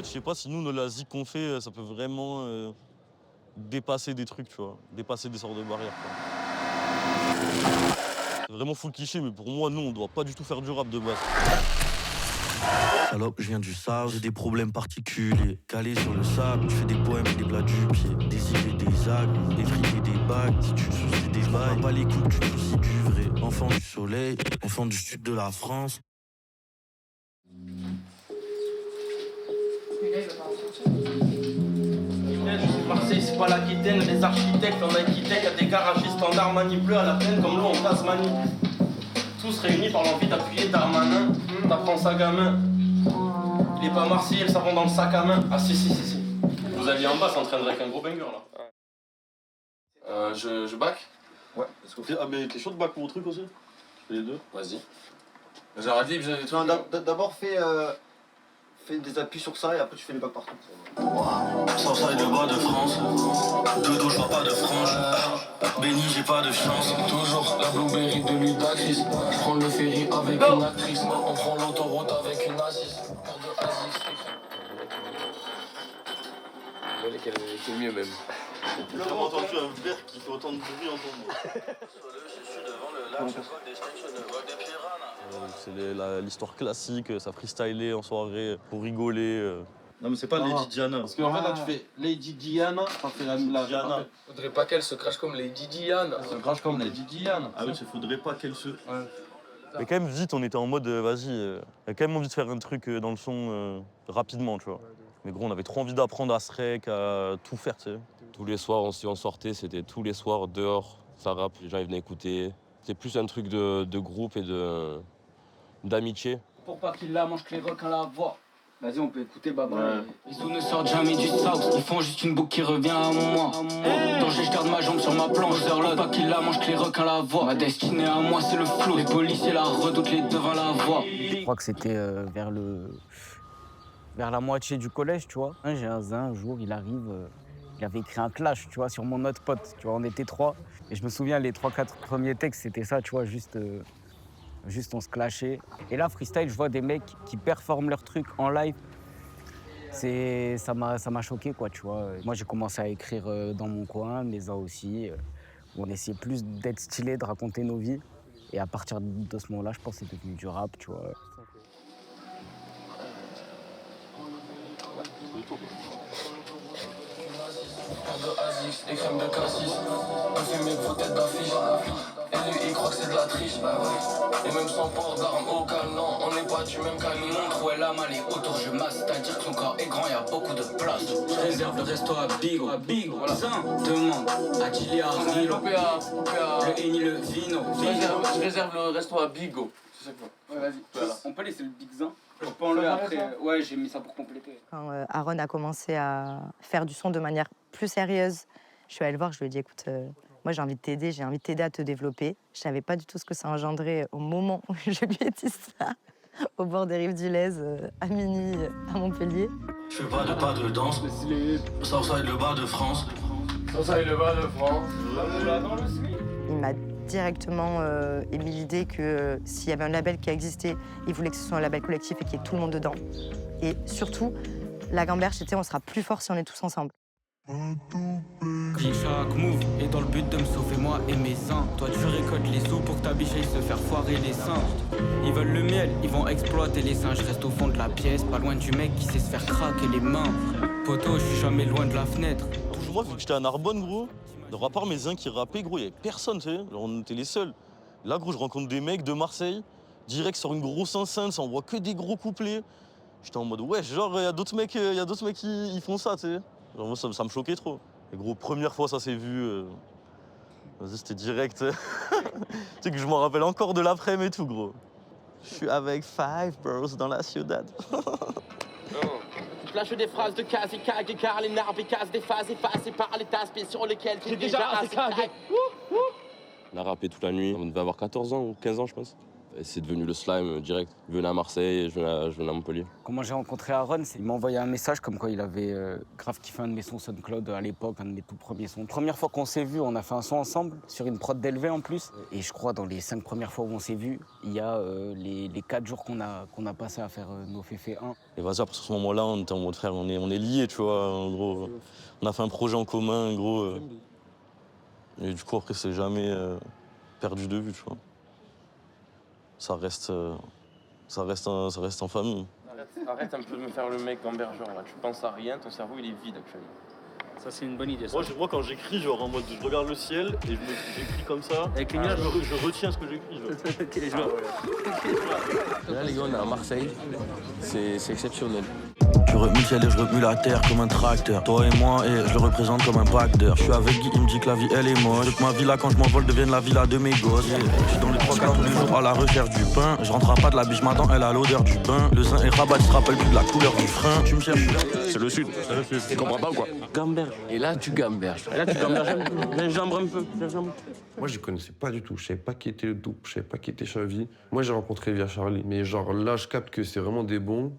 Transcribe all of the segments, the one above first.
fait, je sais pas si nous, la zik qu'on fait, ça peut vraiment dépasser des trucs, tu vois. Dépasser des sortes de barrières, quoi. C'est vraiment full cliché, mais pour moi, nous, on doit pas du tout faire du rap de base. Salope, je viens du South, j'ai des problèmes particuliers. Calé sur le sable, je fais des poèmes et des plats du pied. Des idées, des actes, effriter des bagues. Si tu te soucies des bails, pas les coups, tu te soucies du vrai. Enfant du soleil, enfant du sud de la France. Marseille, c'est pas l'Aquitaine, les architectes en architecte, y'a des garagistes en Armani bleu à la plaine comme nous en Tasmanie. Tous réunis par l'envie d'appuyer Darmanin, tapant sa gamin. Il est pas marseillais, le savon dans le sac à main. Ah si. Vous alliez en bas, ça entraînerait avec un gros banger là. Je back. Ouais. Ah mais t'es chaud de back mon truc aussi? Je fais les deux. Vas-y. J'aurais dit, d'abord fais des appuis sur ça et après tu fais les backs partout. Sans ça et le bas de France. De dos, je vois pas de frange. Béni, j'ai pas de chance. Toujours la blueberry de Ludacris. Je prends le ferry avec une actrice. On prend l'autoroute avec une assise. C'est mieux même. J'ai jamais entendu un verre qui fait autant de bruit en ton mot. C'est l'histoire classique, ça freestylé en soirée pour rigoler. Non mais c'est pas Lady Diana. Parce qu'en fait là tu fais Lady Diana, ça fait la Diana. Faudrait pas qu'elle se crache comme Lady Diana. Se crache comme Lady Diana. Ah oui, il faudrait pas qu'elle se... Ouais. Mais quand même vite on était en mode vas-y, il y a quand même envie de faire un truc dans le son rapidement, tu vois. Mais gros on avait trop envie d'apprendre à se rec, à tout faire, tu sais. Tous les soirs on sortait, c'était tous les soirs dehors, ça rappe, les gens ils venaient écouter. C'est plus un truc de groupe et d'amitié. Pour pas qu'il la mange que les requins la voient. Vas-y, on peut écouter Baba. Ouais. Les os ne sortent jamais du South, ils font juste une boucle qui revient à moi. Danger, je garde ma jambe sur ma planche. Pour pas qu'il la mange que les requins la voient. Ma destinée à moi, c'est le flot. Les policiers la redoutent, les devants la voient. Je crois que c'était vers la moitié du collège, tu vois. J'ai un zin, un jour, il arrive, il avait écrit un clash, tu vois, sur mon autre pote. Tu vois, on était 3. Et je me souviens, les 3-4 premiers textes, c'était ça, tu vois, juste on se clashait. Et là, freestyle, je vois des mecs qui performent leur truc en live. Ça m'a choqué, quoi, tu vois. Moi, j'ai commencé à écrire dans mon coin, Mesa aussi. Où on essayait plus d'être stylé, de raconter nos vies. Et à partir de ce moment-là, je pense que c'est devenu du rap, tu vois. Des crèmes de cassis, parfumé vos têtes d'affiche. Et lui il croit que c'est de la triche, bah ouais. Et même sans port d'armes au canon, on n'est pas du même calibre. Montre où elle a mal et autour je masse, c'est-à-dire que son corps est grand, y'a beaucoup de place. Je réserve le resto à Bigo, voilà. Demande à Gilly, à Rilo, le Henny, le Vino. Je réserve le resto à Bigo. C'est ça que Ouais, vas-y. Voilà. On peut laisser le Big Zin. On peut enlever après. Ouais, j'ai mis ça pour compléter. Quand Aaron a commencé à faire du son de manière plus sérieuse, je suis allée le voir, je lui ai dit écoute, moi j'ai envie de t'aider à te développer. Je savais pas du tout ce que ça engendrait au moment où je lui ai dit ça, au bord des rives du Lez, à Mini, à Montpellier. Je fais pas de danse. Southside, le bas de France. ça, il le bas de France. Il m'a directement émis l'idée que s'il y avait un label qui existait, il voulait que ce soit un label collectif et qu'il y ait tout le monde dedans. Et surtout, la gamberge, c'était on sera plus fort si on est tous ensemble. Chaque move est dans le but de me sauver moi et mes seins. Toi tu récoltes les sous pour que ta biche aille se faire foirer les seins. Ils veulent le miel, ils vont exploiter les seins. Je reste au fond de la pièce, pas loin du mec qui sait se faire craquer les mains. Poto, je suis jamais loin de la fenêtre. Toujours moi, vu que j'étais à Narbonne, gros, à part mes zins qui rappaient, gros, il y avait personne, tu sais. Genre, on était les seuls. Là, gros, je rencontre des mecs de Marseille, direct sur une grosse enceinte, ça envoie que des gros couplets. J'étais en mode, ouais, genre, il y a d'autres mecs qui font ça, tu sais. Genre, moi, ça me choquait trop. Et gros, première fois, ça s'est vu. Vas-y, c'était direct. Tu sais que je m'en rappelle encore de l'après-midi et tout, gros. Je suis avec 5 bros dans la ciudad. Lâche des phrases de quasi-cague, car les nerfs cassent des phases effacées par les aspects sur lesquels t'es déjà assez cagué. On a rappé toute la nuit, on devait avoir 14 ans ou 15 ans, je pense. Et c'est devenu le slime direct. Je venais à Marseille, je venais à Montpellier. Comment j'ai rencontré Aaron, il m'a envoyé un message comme quoi il avait grave kiffé un de mes sons SoundCloud à l'époque, un de mes tout premiers sons. Première fois qu'on s'est vu, on a fait un son ensemble, sur une prod d'Elvé en plus. Et je crois dans les 5 premières fois où on s'est vu, il y a les 4 jours qu'on a passé à faire nos Féfé 1. Et vas-y, à partir de ce moment-là, on était en mode frère, on est liés, tu vois, en gros. On a fait un projet en commun, en gros. Et du coup, après, c'est jamais perdu de vue, tu vois. Ça reste en famille. Arrête un peu de me faire le mec gambergeur là. Tu penses à rien, ton cerveau il est vide actuellement. Ça, c'est une bonne idée. Ça. Moi, quand j'écris, genre en mode, je regarde le ciel et j'écris comme ça. Avec les nuages, je retiens ce que j'écris. Genre. Là, les gars, on est à Marseille. C'est exceptionnel. Je remue le ciel et je remue la terre comme un tracteur. Toi et moi, et je le représente comme un backdoor. Je suis avec Guy, il me dit que la vie elle est moche. Je veux que ma villa quand je m'envole devienne la villa de mes gosses. Je suis dans les 3-4 tous les jours à la recherche du pain. Je rentre pas de la biche, madame, elle a l'odeur du bain. Le sein est rabat, tu te rappelles plus de la couleur du frein. Tu me cherches. C'est le sud. Tu comprends pas ou quoi? Gamberge. Et là tu gamberges. Et là tu gamberges un peu. Gingembre un peu. Moi, je connaissais pas du tout. Je savais pas qui était le Doupe, je savais pas qui était Chavi. Moi, j'ai rencontré via Charlie. Mais genre là, je capte que c'est vraiment des bons.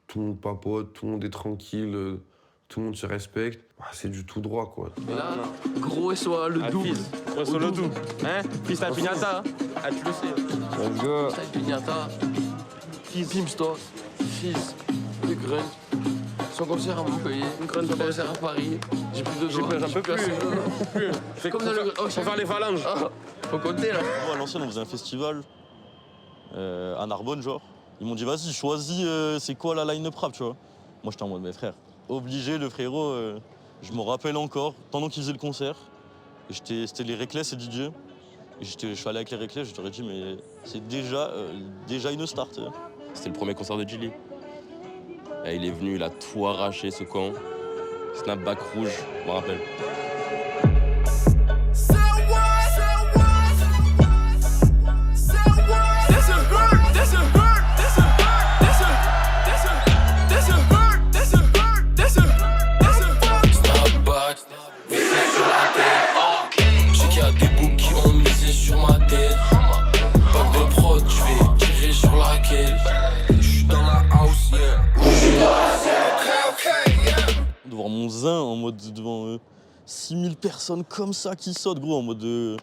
Tout le monde papote, tout le monde est tranquille, tout le monde se respecte. Ah, c'est du tout droit, quoi. Et là, gros SOA, le double. Gros sur le tout. Hein? Freestyle Pignata. Ah, tu le sais. Let's go. Freestyle Pignata. Pimps-toi. Fils. De Grun. Son concert à Montpellier. Son concert à Paris. J'ai plus de doigts. J'en peux plus. Fais comme dans le. Oh, Faut faire les phalanges. faut compter là. Moi, à l'ancienne, on faisait un festival à Narbonne, genre. Ils m'ont dit, vas-y, choisis, c'est quoi la line-up rap, tu vois. Moi, j'étais en mode, mes frères, obligé, le frérot, je me rappelle encore, pendant qu'ils faisaient le concert, et c'était les Reckless et DJ, et je suis allé avec les Reckless, je leur ai dit, mais c'est déjà une star, tu sais. C'était le premier concert de Gilly. Et il est venu, il a tout arraché, ce con. Snapback rouge, je me rappelle. De voir mon zin en mode devant 6000 personnes comme ça qui sautent, gros, en mode de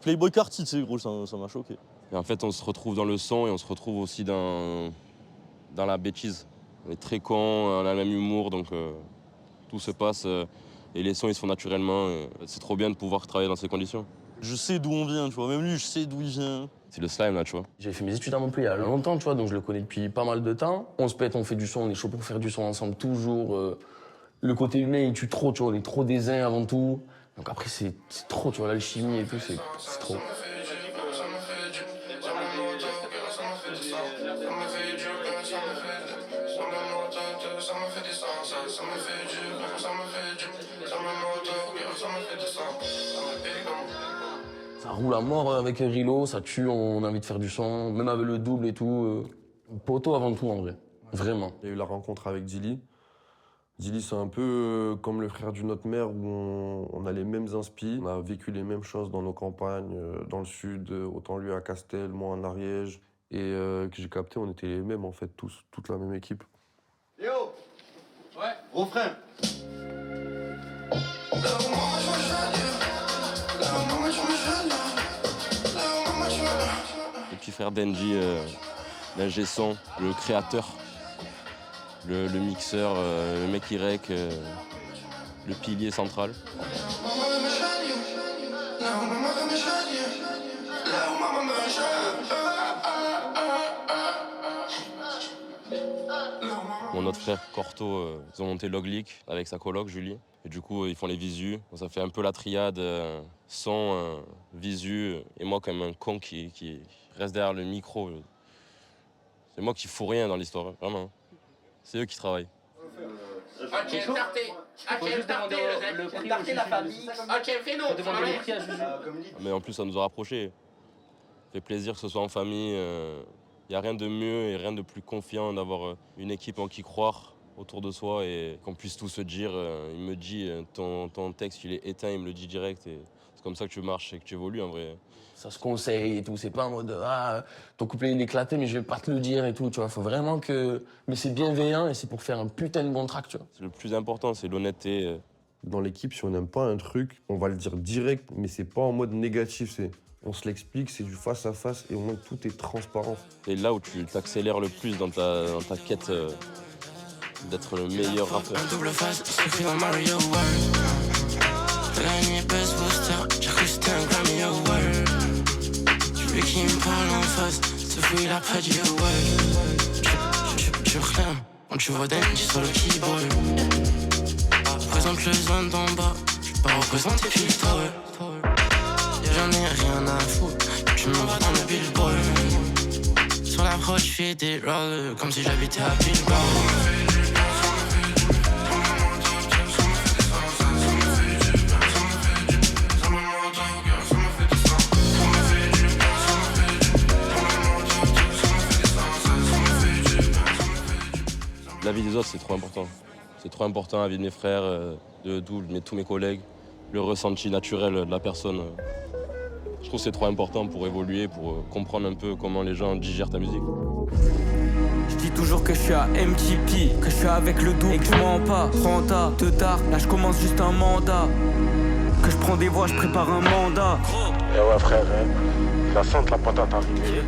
Playboy Carty, tu sais, gros, ça m'a choqué. Et en fait, on se retrouve dans le son et on se retrouve aussi dans la bêtise. On est très cons, on a le même humour, donc tout se passe et les sons ils se font naturellement. C'est trop bien de pouvoir travailler dans ces conditions. Je sais d'où on vient, tu vois, même lui, je sais d'où il vient. C'est le slime là, tu vois. J'ai fait mes études à Montpellier il y a longtemps, tu vois, donc je le connais depuis pas mal de temps. On se pète, on fait du son, on est chaud pour faire du son ensemble toujours. Le côté humain, il tue trop, tu vois, on est trop des uns avant tout. Donc après, c'est trop, tu vois, l'alchimie et tout, c'est trop. Ça roule à mort avec Rilo, ça tue, on a envie de faire du son, même avec le double et tout. Poteau avant tout, en vrai. Vraiment. Il y a eu la rencontre avec Dilly. Dilly, c'est un peu comme le frère d'une autre mère où on a les mêmes inspi. On a vécu les mêmes choses dans nos campagnes, dans le sud, autant lui à Castel, moi en Ariège. Et que j'ai capté, on était les mêmes en fait, tous, toute la même équipe. Léo. Ouais. Refrain. Le petit frère d'Engie, l'ingé son, le créateur, le mixeur, le mec qui rec, le pilier central. Mon autre frère Corto, ils ont monté Log Leak avec sa coloc Julie. Et du coup, ils font les visus. Ça fait un peu la triade son, visu. Et moi, comme un con qui reste derrière le micro. C'est moi qui fous rien dans l'histoire, vraiment. C'est eux qui travaillent. Mais en plus, ça nous a rapprochés. Ça fait plaisir que ce soit en famille. Il n'y a rien de mieux et rien de plus confiant d'avoir une équipe en qui croire autour de soi et qu'on puisse tout se dire. Il me dit ton texte il est éteint, il me le dit direct et C'est comme ça que tu marches et que tu évolues en vrai. Ça se conseille et tout, c'est pas en mode ton couplet il est éclaté mais je vais pas te le dire et tout, tu vois. Faut vraiment que. Mais c'est bienveillant et c'est pour faire un putain de bon track, tu vois. C'est le plus important, c'est l'honnêteté. Dans l'équipe, si on n'aime pas un truc, on va le dire direct, mais c'est pas en mode négatif. On se l'explique, c'est du face à face et au moins tout est transparent. C'est là où tu t'accélères le plus dans ta quête d'être le meilleur rappeur. Un double face, c'est dans Mario World. La nuit buzz booster, j'ai cru que c'était un Grammy Award. Celui qui me parle en face, ce fou il a pas dit ouais. Tu réclames, quand tu vois Danny sur le keyboard. Représente le zone d'en bas, je pas représenter Pista, ouais. J'en ai rien à foutre, tu me vois dans le billboard. Sur la prod, je fais des rolls comme si j'habitais à Billboard. La vie des autres, c'est trop important. C'est trop important, la vie de mes frères, de tous mes collègues, le ressenti naturel de la personne. Je trouve que c'est trop important pour évoluer, pour comprendre un peu comment les gens digèrent ta musique. Je dis toujours que je suis à MTP, que je suis avec le double et que je mens pas. Renta, te tard, là je commence juste un mandat. Que je prends des voix, je prépare un mandat. Eh ouais frère, ça sente la patate arrivée.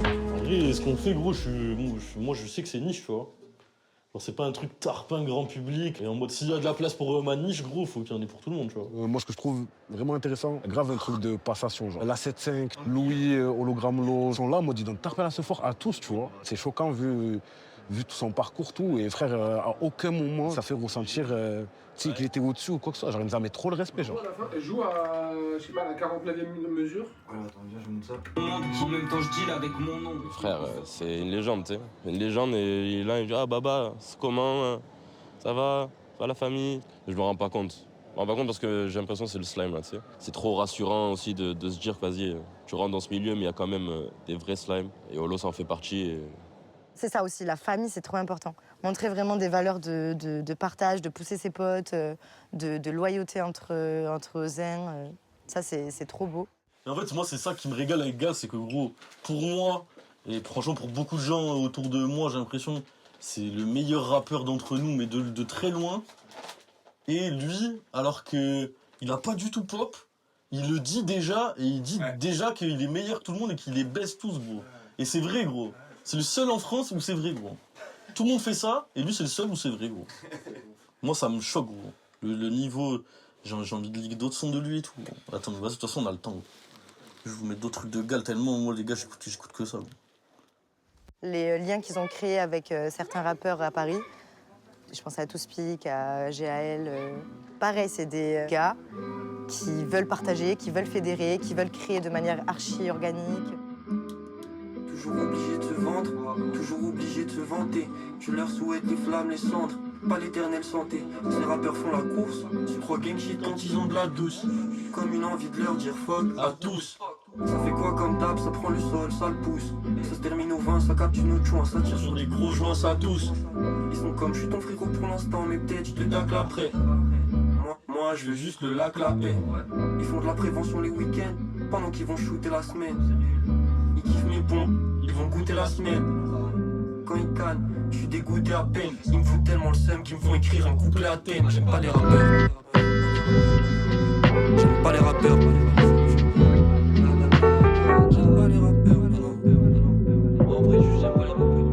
En vrai, ce qu'on fait, gros, moi je sais que c'est niche, tu vois. Genre, c'est pas un truc tarpin grand public. Et en mode, s'il y a de la place pour ma niche, gros, faut qu'il y en ait pour tout le monde, tu vois. Moi, ce que je trouve vraiment intéressant, grave un truc de passation, genre. La 7.5, Louis, Hologramme Low, sont là, en mode, ils donnent tarpin à ce fort à tous, tu vois. C'est choquant vu tout son parcours, tout. Et frère, à aucun moment, ça fait ressentir qu'il était au-dessus ou quoi que ce soit. Genre, il nous a mis trop le respect, genre. Elle joue à, je sais pas, la 49e mesure. Ouais, attends, viens, je monte ça. En même temps, je deal avec mon nom. Frère, c'est une légende, tu sais. Une légende, et là, il dit « Ah, Baba, c'est comment ça va la famille ?» Je me rends pas compte. Je me rends pas compte parce que j'ai l'impression que c'est le slime, là, tu sais. C'est trop rassurant aussi de se dire, vas-y, tu rentres dans ce milieu, mais il y a quand même des vrais slimes. Et Holo, ça en fait partie. Et... C'est ça aussi, la famille, c'est trop important. Montrer vraiment des valeurs de partage, de pousser ses potes, de loyauté entre zen. Ça, c'est trop beau. Et en fait, moi, c'est ça qui me régale avec Gaz, c'est que, gros, pour moi, et franchement, pour beaucoup de gens autour de moi, j'ai l'impression, c'est le meilleur rappeur d'entre nous, mais de très loin. Et lui, alors qu'il a pas du tout pop, il le dit déjà, et il dit déjà qu'il est meilleur que tout le monde et qu'il les baisse tous, gros. Et c'est vrai, gros. C'est le seul en France où c'est vrai, gros. Tout le monde fait ça, et lui, c'est le seul où c'est vrai, gros. Moi, ça me choque, gros. Le niveau... J'ai envie de lire d'autres sons de lui et tout. Attends, mais vas-y, de toute façon, on a le temps, gros. Je vais vous mettre d'autres trucs de Gal, tellement, moi, les gars, j'écoute que ça, gros. Les liens qu'ils ont créés avec certains rappeurs à Paris, je pense à Toothpick, à GAL. Pareil, c'est des gars qui veulent partager, qui veulent fédérer, qui veulent créer de manière archi-organique. Toujours obligé de se vendre, toujours obligé de se vanter. Tu leur souhaites les flammes, les cendres, pas l'éternelle santé. Ces rappeurs font la course, tu crois gang shit quand ils ont de la douce. Comme une envie de leur dire fuck à tous. Ça fait quoi comme d'hab, ça prend le sol, ça le pousse. Ça se termine au 20, ça capte une autre joint, ça tire sur des gros joints, ça tous. Ils sont comme je suis ton frérot pour l'instant, mais peut-être je te tacle après. Moi je veux juste le lac, la paix. Ils font de la prévention les week-ends, pendant qu'ils vont shooter la semaine. Ils kiffent mes pompes, ils vont goûter la semaine. Quand ils cannent, je suis dégoûté à peine. Ils me foutent tellement le seum qu'ils me font écrire un couplet à thème. J'aime pas les rappeurs. J'aime pas les rappeurs. J'aime pas les rappeurs. En vrai, j'aime pas les rappeurs.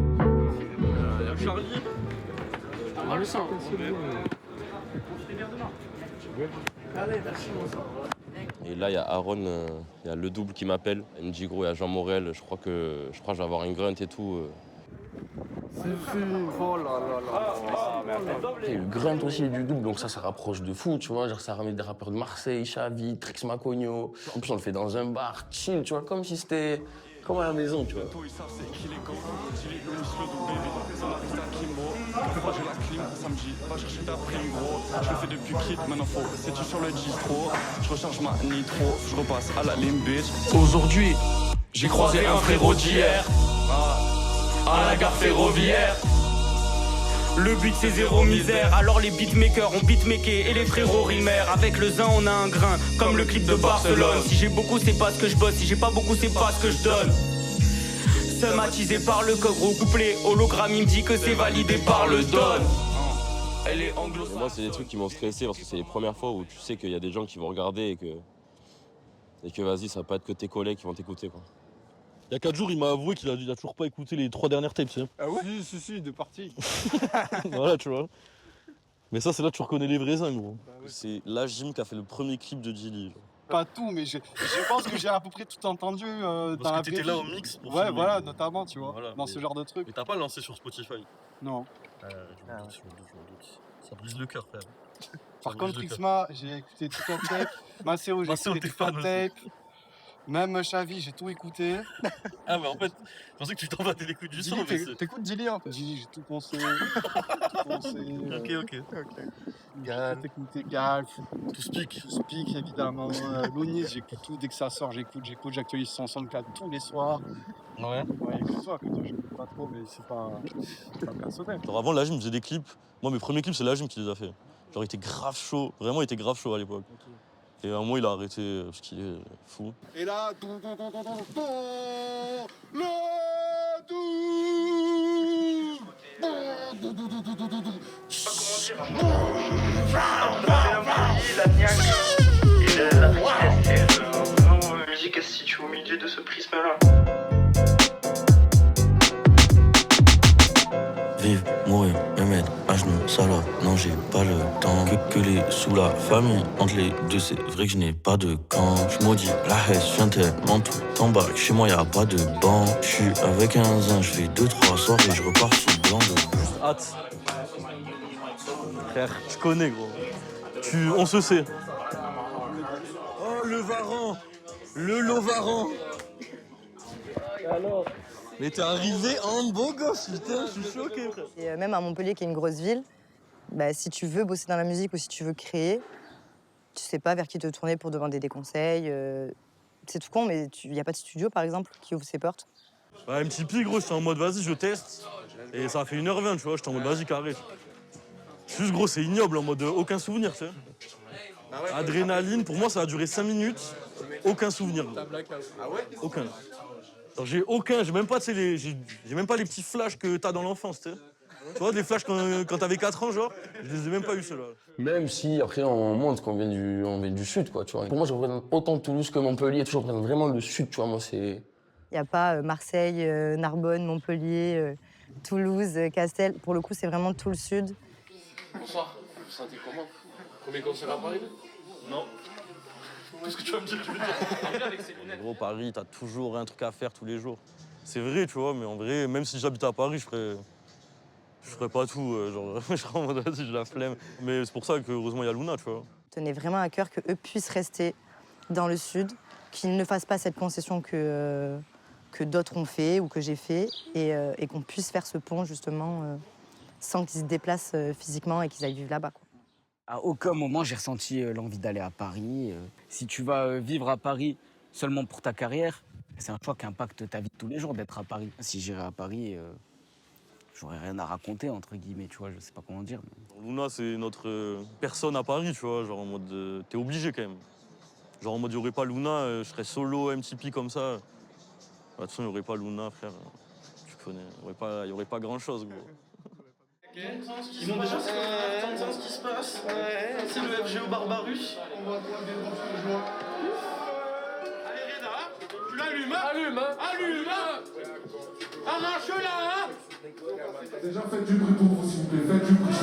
Y'a Charlie. Ah, le sang. Allez, merci, mon sang. Et là, il y a Aaron, il y a le double qui m'appelle. Il me dit, gros, il y a Jean Morel, je crois que je vais avoir une grunt et tout. C'est fou. Oh là là là. Et le grunt aussi du double, donc ça rapproche de fou, tu vois. Genre, ça ramène des rappeurs de Marseille, Xavi, Trix Macogno. En plus, on le fait dans un bar, chill, tu vois, comme si c'était comme à la maison, tu vois. J'ai la clim, samedi, va chercher ta prime gros. Je le fais depuis Kit, maintenant faut c'est tu sur le distro. Je recharge ma nitro, je repasse à la limite. Aujourd'hui, j'ai croisé un frérot d'hier à la gare ferroviaire. Le but c'est zéro misère. Alors les beatmakers ont beatmaké et les frérots rimèrent. Avec le zin on a un grain, comme le clip de Barcelone. Si j'ai beaucoup c'est pas ce que je bosse, si j'ai pas beaucoup c'est pas ce que je donne. Sematisé par le coq, gros couplet. Hologramme il me dit que c'est validé par le don. Elle est anglo. Moi c'est des trucs qui m'ont stressé parce que c'est les premières fois où tu sais qu'il y a des gens qui vont regarder et que vas-y ça va pas être que tes collègues qui vont t'écouter quoi. Il y a 4 jours, il m'a avoué qu'il a toujours pas écouté les 3 dernières tapes. Ah ouais? Si, de partie. Voilà, tu vois. Mais ça, c'est là que tu reconnais les vrais uns, gros. C'est la Jim qui a fait le premier clip de Djily. Pas tout, mais je pense que j'ai à peu près tout entendu dans Parce la que t'étais là au mix pour Ouais, filmer. voilà, notamment, tu vois, Voilà, dans ce genre de truc. Mais t'as pas lancé sur Spotify? Non. Je me doute. Ça brise le cœur, frère. Par contre, Xma, j'ai écouté toute la tape. Maceo, j'ai écouté toute la tape. Même Chavi, j'ai tout écouté. Ah, mais en fait, je pensais que tu t'en battais les couilles du son. T'écoutes Djily un peu? Djily, j'ai tout pensé. Ok. Gal, t'écoutais Gal. Tout Speak, évidemment. Lounis, j'écoute tout. Dès que ça sort, j'écoute. J'actualise son SoundCloud tous les soirs. Ouais. Ouais, écoute-toi, que toi, j'écoute pas trop, mais c'est pas personnel. Alors avant, la Jim faisait des clips. Moi, mes premiers clips, c'est la Jim qui les a fait. Genre, il était grave chaud. Vraiment, il était grave chaud à l'époque. Okay. Et à un moment, il a arrêté parce qu'il est fou. Et là, la musique, elle se situe au milieu de ce prisme-là. Vivre, mourir, me mettre à genoux, salope, non j'ai pas le temps. Que les sous la famille, entre les deux c'est vrai que je n'ai pas de camp. Je maudis la haine, je viens tellement tout en bas. Chez moi y'a pas de banc. Je suis avec un zin, je fais 2-3 soirées, je repars sous blanc de hâte. Frère, je connais gros. On se sait. Oh le Varan, le Lovaran. Alors mais t'es arrivé en beau gosse, putain, je suis choqué, frère. Et même à Montpellier, qui est une grosse ville, bah, si tu veux bosser dans la musique ou si tu veux créer, tu sais pas vers qui te tourner pour demander des conseils. C'est tout con, mais il n'y a pas de studio, par exemple, qui ouvre ses portes. Bah, MTP, gros, j'étais en mode vas-y, je teste. Et ça a fait 1h20, tu vois, j'étais en mode vas-y, carré. Juste, gros, c'est ignoble, en mode aucun souvenir, tu sais. Adrénaline, pour moi, ça a duré 5 minutes, aucun souvenir. Aucun. J'ai aucun, j'ai même pas les petits flashs que t'as dans l'enfance, tu sais. Tu vois, des flashs quand t'avais 4 ans, genre, je les ai même pas eu ceux-là. Même si après on montre qu'on vient du sud, quoi, tu vois. Pour moi, je représente autant Toulouse que Montpellier, je représente vraiment le sud, tu vois, moi c'est... Il n'y a pas Marseille, Narbonne, Montpellier, Toulouse, Castel. Pour le coup, c'est vraiment tout le sud. Bonsoir, vous vous sentez comment? Premier concert à Paris? Non. Qu'est-ce que tu vas me dire? Gros, Paris, t'as toujours un truc à faire tous les jours. C'est vrai, tu vois, mais en vrai, même si j'habitais à Paris, je ferais pas tout. Genre, je serais en mode, vas-y, j'ai la flemme. Mais c'est pour ça que, heureusement, il y a Luna, tu vois. Tenait vraiment à cœur qu'eux puissent rester dans le sud, qu'ils ne fassent pas cette concession que d'autres ont fait ou que j'ai fait, et qu'on puisse faire ce pont, justement, sans qu'ils se déplacent physiquement et qu'ils aillent vivre là-bas, quoi. À aucun moment, j'ai ressenti l'envie d'aller à Paris. Si tu vas vivre à Paris seulement pour ta carrière, c'est un choix qui impacte ta vie de tous les jours d'être à Paris. Si j'irais à Paris, j'aurais rien à raconter, entre guillemets, tu vois, je sais pas comment dire. Mais... Luna, c'est notre personne à Paris, tu vois, genre en mode... t'es obligé quand même. Genre en mode, il n'y aurait pas Luna, je serais solo, MTP comme ça. Bah, de toute façon, il n'y aurait pas Luna, frère. Tu connais, il n'y aurait pas grand-chose, gros. Ils vont déjà entendre ce qui se passe. C'est le FGO Barbarus. On va voir des joueurs. Allez Reda, tu l'allumes, allume, arrache-la. Déjà faites du bruit pour vous s'il vous plaît, faites du bruit.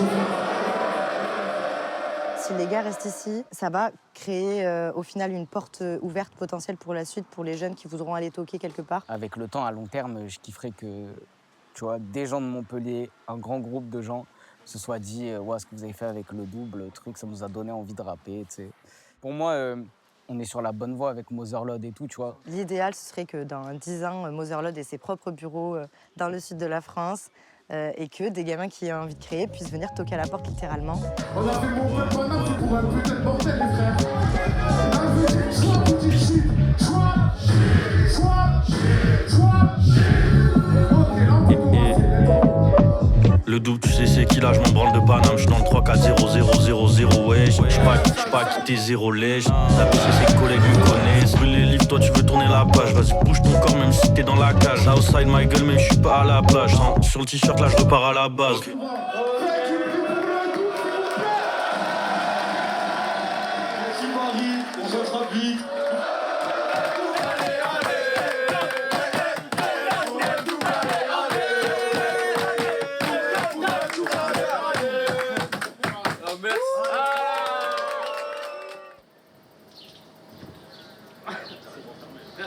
Si les gars restent ici, ça va créer au final une porte ouverte potentielle pour la suite, pour les jeunes qui voudront aller toquer quelque part. Avec le temps, à long terme, je kifferais que... Tu vois, des gens de Montpellier, un grand groupe de gens se soient dit ouais, ce que vous avez fait avec le double, le truc, ça nous a donné envie de rapper, tu sais. Pour moi, on est sur la bonne voie avec Motherlode et tout, tu vois. L'idéal, ce serait que dans 10 ans, Motherlode ait ses propres bureaux dans le sud de la France et que des gamins qui ont envie de créer puissent venir toquer à la porte littéralement. On a fait mon peuple, maintenant c'est pour un putain de bordel, les frères. Soit vous dites shit, soit. Le le double, tu sais c'est qui là, je m'en branle de Paname. J'suis dans le 3-4-0-0-0-0, wesh. J'suis pas quitté zéro lèche. La PC ses collègues me connaissent. Brûle les livres, toi tu veux tourner la page. Vas-y bouge ton corps même si t'es dans la cage. Outside my gueule même j'suis pas à la plage. Sur le t-shirt là je repars à la base.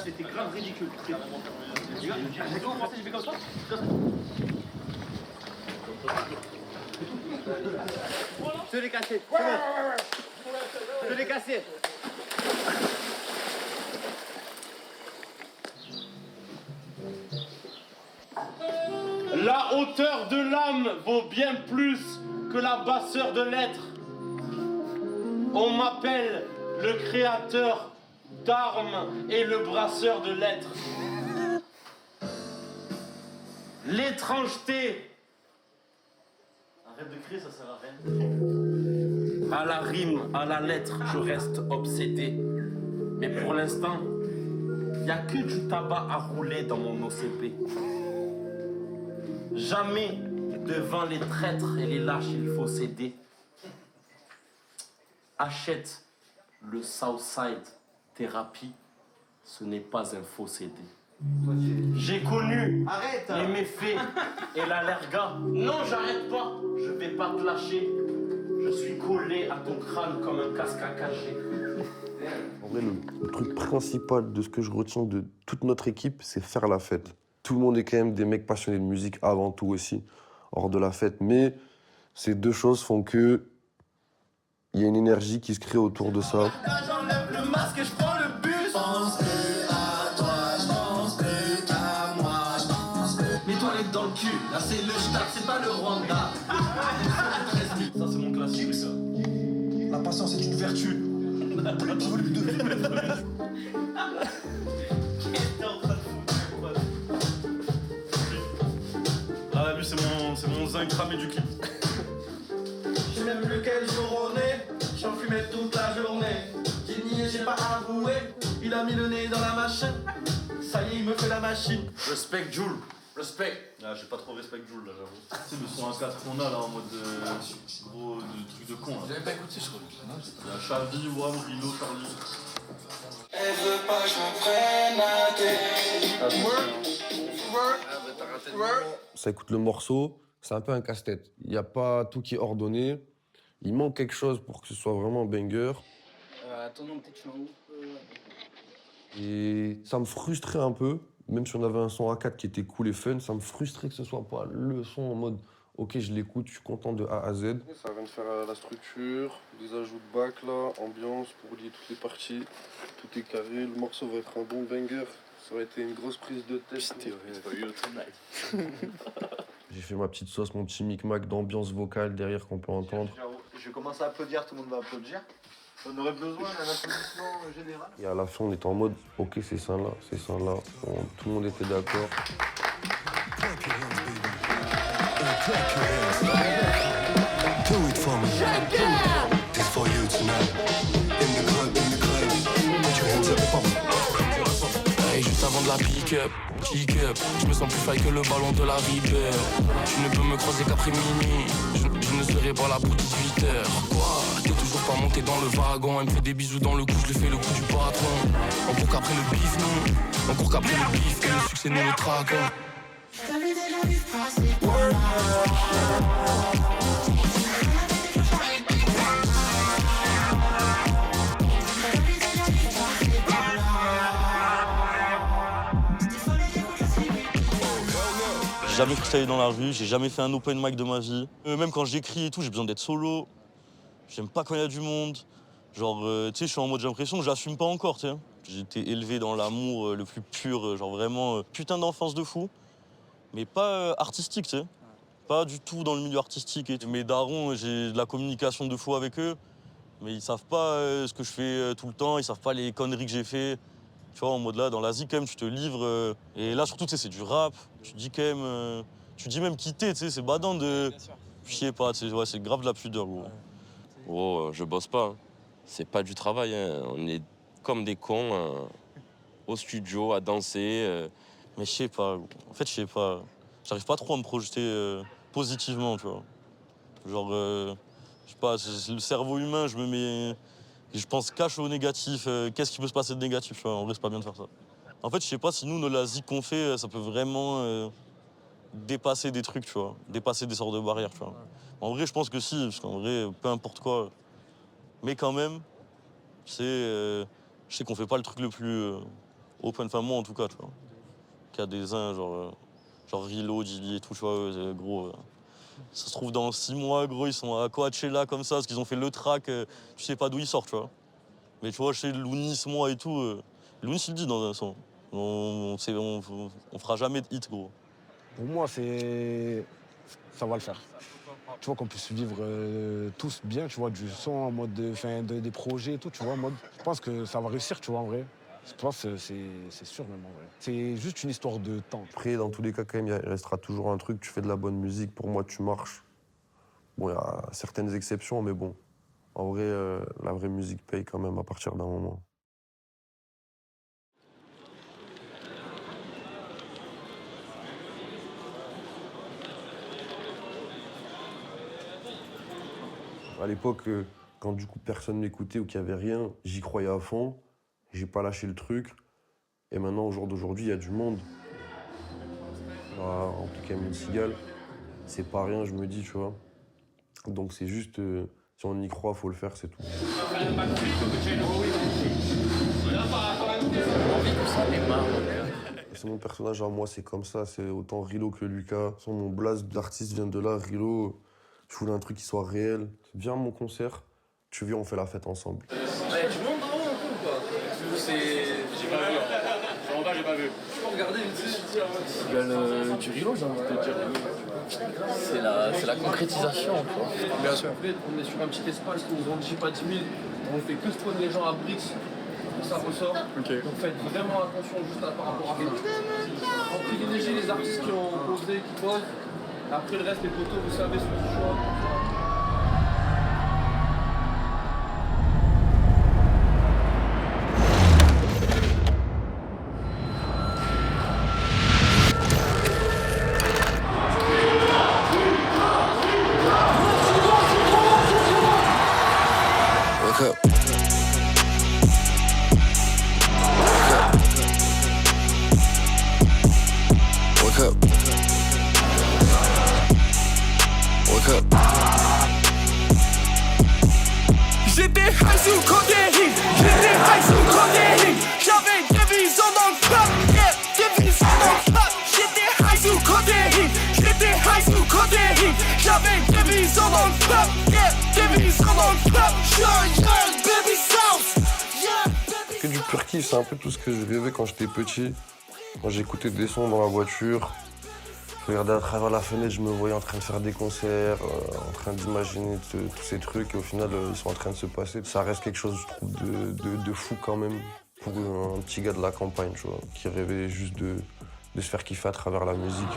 C'était grave ridicule. Je l'ai cassé, c'est bon. Je l'ai cassé. La hauteur de l'âme vaut bien plus que la basseur de l'être. On m'appelle le créateur d'armes et le brasseur de lettres. L'étrangeté. Arrête de crier, ça sert à rien. À la rime, à la lettre, je reste obsédé. Mais pour l'instant, il n'y a que du tabac à rouler dans mon OCP. Jamais devant les traîtres et les lâches il faut céder. Achète le Southside Thérapie, ce n'est pas un faux CD. J'ai connu les méfaits et l'allerga. Non, j'arrête pas, je vais pas te lâcher. Je suis collé à ton crâne comme un casque à cacher. En vrai, le truc principal de ce que je retiens de toute notre équipe, c'est faire la fête. Tout le monde est quand même des mecs passionnés de musique avant tout aussi, hors de la fête. Mais ces deux choses font que il y a une énergie qui se crée autour de ça. J'enlève le masque et je prends le bus. Je pense plus à toi, je pense plus qu'à moi, je pense plus. Mets toi les dans le cul, là c'est le Stade, c'est pas le Rwanda. Ça c'est mon classique les gars. La patience est une vertu. Ah lui c'est mon zinc cramé du clip. Je sais même plus quel jour on est. J'en fumais toute la journée. J'ai nié, j'ai pas avoué. Il a mis le nez dans la machine. Ça y est, il me fait la machine. Respect Jules, respect. Ah j'ai pas trop respect Jules là j'avoue. C'est le son A4 qu'on a là en mode gros truc de con là. J'avais pas écouté je crois. Il y a Chavi, Wam, Rino, Charlie. Elle veut pas que je me prenne la tête. Ça écoute le morceau, c'est un peu un casse-tête. Il n'y a pas tout qui est ordonné. Il manque quelque chose pour que ce soit vraiment banger. Attends, non, peut-être je suis en haut. Et ça me frustrait un peu, même si on avait un son A4 qui était cool et fun, ça me frustrait que ce soit pas le son en mode ok, je l'écoute, je suis content de A à Z. Ça vient de faire la structure, des ajouts de bac là, ambiance pour lier toutes les parties. Tout est carré, le morceau va être un bon banger. Ça aurait été une grosse prise de tête. J'ai fait ma petite sauce, mon petit micmac d'ambiance vocale derrière qu'on peut entendre. Je vais commencer à applaudir, tout le monde va applaudir. On aurait besoin d'un applaudissement général. Et à la fin, on était en mode ok, c'est ça là, c'est ça là. Tout le monde était d'accord. Do it for me. This for you tonight. In the club, put your hands up. Hey, juste avant de la pick-up, je me sens plus faille que le ballon de la Reaper. Tu ne peux me croiser qu'après minuit. Je ne serai pas là pour 18h. Quoi? T'es toujours pas monté dans le wagon. Elle me fait des bisous dans le cou, je lui fais le coup du patron. On court qu'après le bif, nous. On court qu'après le bif, et le succès nous le traquons. J'ai jamais freestylé dans la rue, j'ai jamais fait un open mic de ma vie. Même quand j'écris et tout, j'ai besoin d'être solo. J'aime pas quand il y a du monde. Genre, tu sais, je suis en mode, j'ai l'impression que j'assume pas encore, tu sais. J'ai été élevé dans l'amour le plus pur, genre vraiment putain d'enfance de fou. Mais pas artistique, tu sais. Pas du tout dans le milieu artistique. Et mes darons, j'ai de la communication de fou avec eux. Mais ils savent pas ce que je fais tout le temps, ils savent pas les conneries que j'ai fait. Tu vois, en mode là, dans l'Asie, quand même, tu te livres. Et là, surtout, tu sais, c'est du rap. Tu dis quand même, Tu dis même quitter, tu sais, c'est badant de... Je sais pas, tu sais, ouais, c'est grave de la pudeur, gros. Gros, je bosse pas. Hein. C'est pas du travail. Hein. On est comme des cons au studio à danser. Mais je sais pas, gros. En fait, je sais pas. J'arrive pas trop à me projeter positivement, tu vois. Genre, je sais pas, c'est le cerveau humain, je me mets... Je pense cache au négatif. Qu'est-ce qui peut se passer de négatif, tu vois. En vrai, c'est pas bien de faire ça. En fait, je sais pas si nous, la zik qu'on fait, ça peut vraiment dépasser des trucs, tu vois. Dépasser des sortes de barrières, tu vois. En vrai, je pense que si, parce qu'en vrai, peu importe quoi. Mais quand même, je sais qu'on fait pas le truc le plus open, enfin moi en tout cas, tu vois. Qu'il y a des uns, genre Rilo, Dili et tout, tu vois, gros. Ça se trouve dans 6 mois, gros, ils sont à Coachella comme ça, parce qu'ils ont fait le track, tu sais pas d'où ils sortent, tu vois. Mais tu vois, chez Lounis, moi et tout, Lounis il dit dans un son. On fera jamais de hit, gros. Pour moi, ça va le faire. Tu vois, qu'on puisse vivre tous bien, tu vois, du son en mode des projets et tout, tu vois, en mode. Je pense que ça va réussir, tu vois, en vrai. Je pense que c'est sûr même, en vrai. C'est juste une histoire de temps. Après, dans tous les cas, quand même, il restera toujours un truc. Tu fais de la bonne musique, pour moi, tu marches. Bon, il y a certaines exceptions, mais bon. En vrai, la vraie musique paye quand même à partir d'un moment. À l'époque, quand du coup personne m'écoutait ou qu'il n'y avait rien, j'y croyais à fond. J'ai pas lâché le truc. Et maintenant, au jour d'aujourd'hui, il y a du monde. En tout cas, Mine Cigale, c'est pas rien, je me dis, tu vois. Donc c'est juste, si on y croit, faut le faire, c'est tout. C'est mon personnage à moi, c'est comme ça, c'est autant Rilo que Lucas. Mon blaze d'artiste vient de là, Rilo. Je voulais un truc qui soit réel. Viens à mon concert, tu viens, on fait la fête ensemble. Tu montes en haut un peu ou pas? J'ai pas vu. Sur en bas, j'ai pas vu. Tu peux regarder du Rilo, j'ai envie de te dire. C'est la concrétisation, quoi. Bien sûr. On est sur un petit espace, ils nous ont dit pas 10 000. On fait que spawn les gens à Brix. Ça ressort. Okay. Donc faites vraiment attention juste par rapport à ça. On privilégie les artistes qui ont posé, qui posent. Après le reste, les photos, vous savez, c'est du choix. J'étais high sous codéine, j'étais high sous codéine. J'avais des visions dans le club, yeah, des visions dans le club. J'étais high sous codéine, j'étais high sous codéine. J'avais des visions dans le club, yeah, des visions dans le club. Yeah, baby sauce, yeah, baby. Que du pur kiff, c'est un peu tout ce que je rêvais quand j'étais petit. Quand j'écoutais des sons dans la voiture, je regardais à travers la fenêtre, je me voyais en train de faire des concerts, en train d'imaginer tous ces trucs, et au final, ils sont en train de se passer. Ça reste quelque chose, je trouve, de fou quand même, pour un petit gars de la campagne, tu vois, qui rêvait juste de se faire kiffer à travers la musique.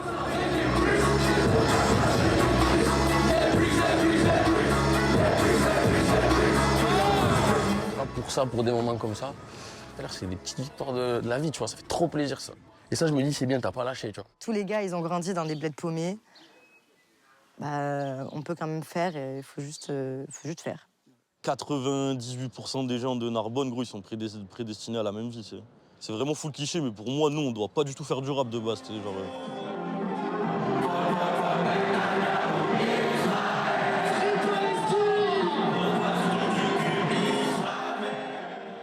Pour ça, pour des moments comme ça, c'est des petites victoires de la vie, tu vois, ça fait trop plaisir ça. Et ça, je me dis, c'est bien, t'as pas lâché, tu vois. Tous les gars, ils ont grandi dans des bleds paumés. On peut quand même faire, il faut juste faire. 98% des gens de Narbonne, gros, ils sont prédestinés à la même vie. C'est vraiment full cliché, mais pour moi, nous, on doit pas du tout faire du rap de base. Genre,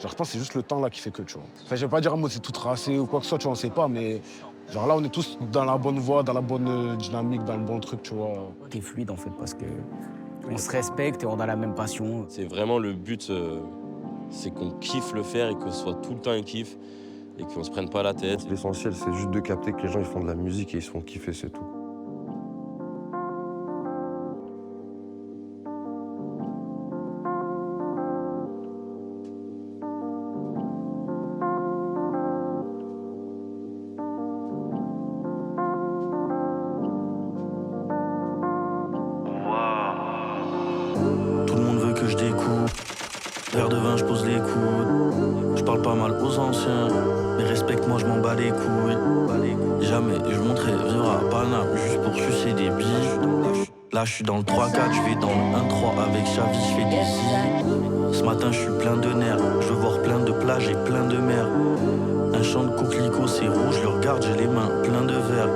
Genre, je pense que c'est juste le temps là qui fait que, tu vois. Enfin, je vais pas dire en mode c'est tout tracé ou quoi que ce soit, tu vois, on sait pas, mais genre là, on est tous dans la bonne voie, dans la bonne dynamique, dans le bon truc, tu vois. T'es fluide en fait parce que on se respecte et on a la même passion. C'est vraiment le but, c'est qu'on kiffe le faire et que ce soit tout le temps un kiff et qu'on se prenne pas la tête. L'essentiel, c'est juste de capter que les gens ils font de la musique et ils se font kiffer, c'est tout. Verre de vin, je pose les coudes. Je parle pas mal aux anciens, mais respecte-moi, je m'en bats les couilles. Jamais je monterai vivre à Paname juste pour sucer des billes. Là je suis dans le 3-4, je vais dans le 1-3 avec Xavi, je fais des zis. Ce matin je suis plein de nerfs, je veux voir plein de plages et plein de mers. Un champ de coquelicots c'est rouge, je le regarde, j'ai les mains plein de verre.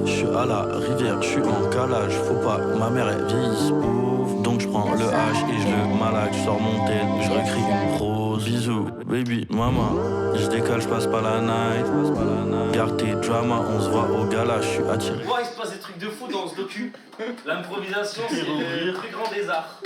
Je suis à la rivière, je suis en calage, faut pas, ma mère est vieillisse pauvre. Donc je prends le H et je le malaque, je sors mon tel, je recris une prose. Bisous, baby, maman, je décale, je passe pas la night. Garde tes dramas, on se voit au gala, je suis attiré. Ouais, il se passe des trucs de fou dans ce docu. L'improvisation, c'est le plus grand des arts.